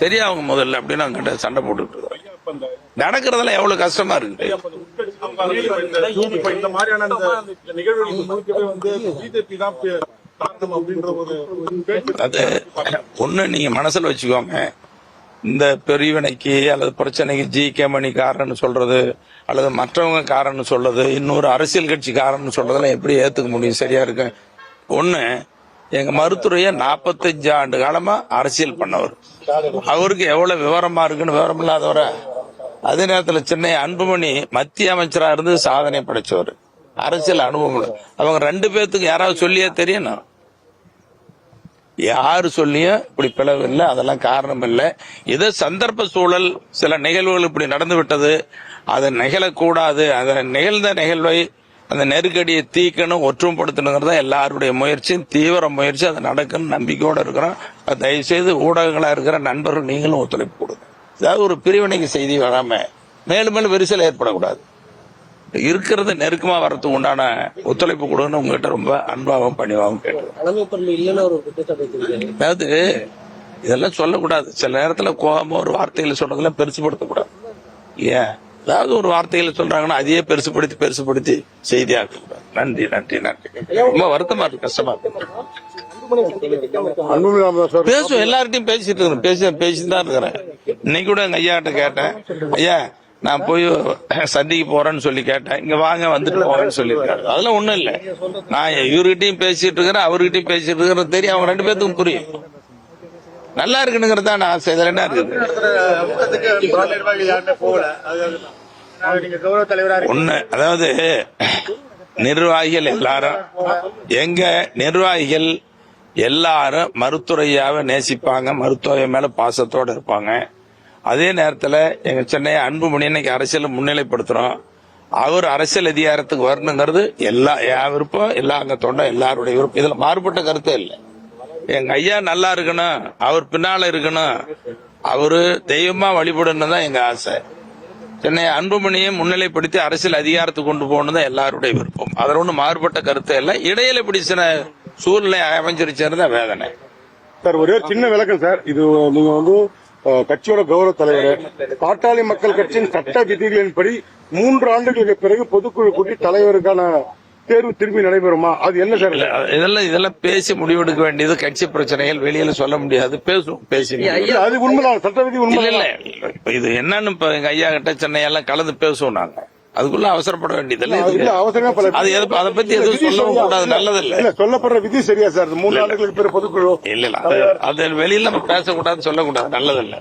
தெரியாம முதல்ல அப்படின்னு அவங்க சண்டை போட்டுட்டு இருக்கோம். நடக்கிறதெல்லாம் எவ்வளவு கஷ்டமா இருக்கு. இந்த மாதிரியான நிகழ்வுகள் வந்து பிஜேபி தான் காரணம் அப்படின்ற ஒரு அது ஒண்ணு நீங்க மனசுல வச்சுக்கோங்க. இந்த பிரிவினைக்கு அல்லது பிரச்சனைக்கு ஜி.கே. மணி காரணம்னு சொல்றது அல்லது மற்றவங்க காரணம்னு சொல்றது இன்னொரு அரசியல் கட்சி காரணம்னு சொல்றதெல்லாம் எப்படி ஏத்துக்க முடியும்? சரியா இருக்கு. ஒண்ணு, எங்க மருத்துவரைய 45 ஆண்டு காலமா அரசியல் பண்ணவர். அவருக்கு எவ்வளவு விவரமா இருக்குன்னு விவரம் இல்லாதவர. அதே நேரத்தில் சென்னை அன்புமணி மத்திய அமைச்சரா இருந்து சாதனை படைச்சவர், அரசியல் அனுபவம். அவங்க 2 பேர்த்துக்கு யாராவது சொல்லியே தெரியணும். யாரு சொல்லியும் இப்படி பிளவு இல்லை, அதெல்லாம் காரணம் இல்லை. ஏதோ சந்தர்ப்ப சூழல், சில நிகழ்வுகள் இப்படி நடந்து விட்டது, அது நிகழக்கூடாது. அதை நிகழ்ந்த நிகழ்வை அந்த நெருக்கடியை தீக்கணும், ஒற்றுமைப்படுத்தணுங்கிறத எல்லாருடைய முயற்சியும், தீவிர முயற்சி. அது நடக்குன்னு நம்பிக்கையோட இருக்கிறோம். தயவுசெய்து ஊடகங்களா இருக்கிற நண்பர்கள் நீங்களும் ஒத்துழைப்பு கொடுங்க. ஏதாவது ஒரு பிரிவினைக்கு செய்தி வராம மேலும் மேலும் விரிசல் ஏற்படக்கூடாது. இருக்கிறது நெருக்கமா வர்றதுக்கு உண்டான ஒத்துழைப்பு கொடுன்னு உங்ககிட்ட ரொம்ப அன்பாகவும் பணிவாகவும் கேட்டு. அதாவது இதெல்லாம் சொல்லக்கூடாது. சில நேரத்துல கோபமா ஒரு வார்த்தைகளை சொல்றதுல பெருசுபடுத்தக்கூடாது. ஏன் ஏதாவது ஒரு வார்த்தைகளை சொல்றாங்கன்னா அதையே பெருசுபடுத்தி செய்தியாக்க கூடாது. நன்றி நன்றி நன்றி. ரொம்ப வருத்தமா இருக்கு, கஷ்டமா இருக்கு. பேசும், எல்லார்ட்டையும் பேசிட்டு இருக்கிறேன், பேசிட்டு தான் இருக்கிறேன். இன்னைக்கு கூட எங்க ஐயா கிட்ட கேட்டேன், ஐயா நான் போய் சந்திக்கு போறேன்னு சொல்லி கேட்டேன். இங்க வாங்க வந்துட்டு போவேன்னு சொல்லியிருக்காரு. அதெல்லாம் ஒண்ணும் இல்ல. நான் இவர்கிட்டயும் பேசிட்டு இருக்கிறேன், அவர்கிட்டயும் பேசிட்டு இருக்கிறேன். தெரியும், அவங்க 2 பேர்த்துக்கும் புரியும். நல்லா இருக்குனுங்கிறதா நான் ஆசை. இதுல என்ன இருக்குது? ஒண்ணு, அதாவது நிர்வாகிகள் எல்லாரும், எங்க நிர்வாகிகள் எல்லாரும் மருத்துவரையாவை நேசிப்பாங்க, மருத்துவ மேல பாசத்தோட இருப்பாங்க. அதே நேரத்தில் எங்க சென்னை அன்புமணி இன்னைக்கு அரசியல் முன்னிலைப்படுத்துறோம். அவர் அரசியல் அதிகாரத்துக்கு வரணுங்கிறது எல்லா விருப்பம், எல்லா அங்க தொண்டை எல்லாருடைய விருப்பம். இதுல மாறுபட்ட கருத்தே இல்லை. எங்க ஐயா நல்லா இருக்கணும், அவர் பின்னால இருக்கணும், அவரு தெய்வமா வழிபடணும் தான் எங்க ஆசை. சென்னை அன்புமணியை முன்னிலைப்படுத்தி அரசியல் அதிகாரத்துக்கு கொண்டு போகணும் தான் எல்லாருடைய விருப்பம். அதில் ஒன்றும் மாறுபட்ட கருத்தே இல்லை. இடையில இப்படி சில சூழ்நிலை அமைஞ்சிருச்சது வேதனை. சார், ஒரே சின்ன விளக்கம் சார். இது நீங்க வந்து கட்சியோட கௌரவ தலைவர், பாட்டாளி மக்கள் கட்சியின் சட்ட விதிகளின்படி 3 ஆண்டுகளுக்கு பிறகு பொதுக்குழு கூட்டி தலைவருக்கான தேர்வு திரும்பி நடைபெறுமா? அது என்ன சார்? இதெல்லாம் பேசி முடிவெடுக்க வேண்டியது கட்சி பிரச்சனைகள், வெளியில சொல்ல முடியாது. பேசி அது உண்மைதான், சட்ட விதி உண்மை இல்ல. இது என்னன்னு இப்ப எங்க ஐயா கிட்ட சென்னையெல்லாம் கலந்து பேசுவோம் நாங்க. அதுக்குள்ள அவசரப்பட வேண்டியதில்லை. அதை பத்தி எதுவும் சொல்லவும் கூடாது, நல்லது இல்ல. சொல்லப்படுற விதி சரியா சார்? 3 ஆண்டுகளுக்கு பிறகு பொதுக்குழு இல்ல, அது வெளியில நம்ம பேசக்கூடாது, சொல்லக்கூடாது, நல்லது இல்ல.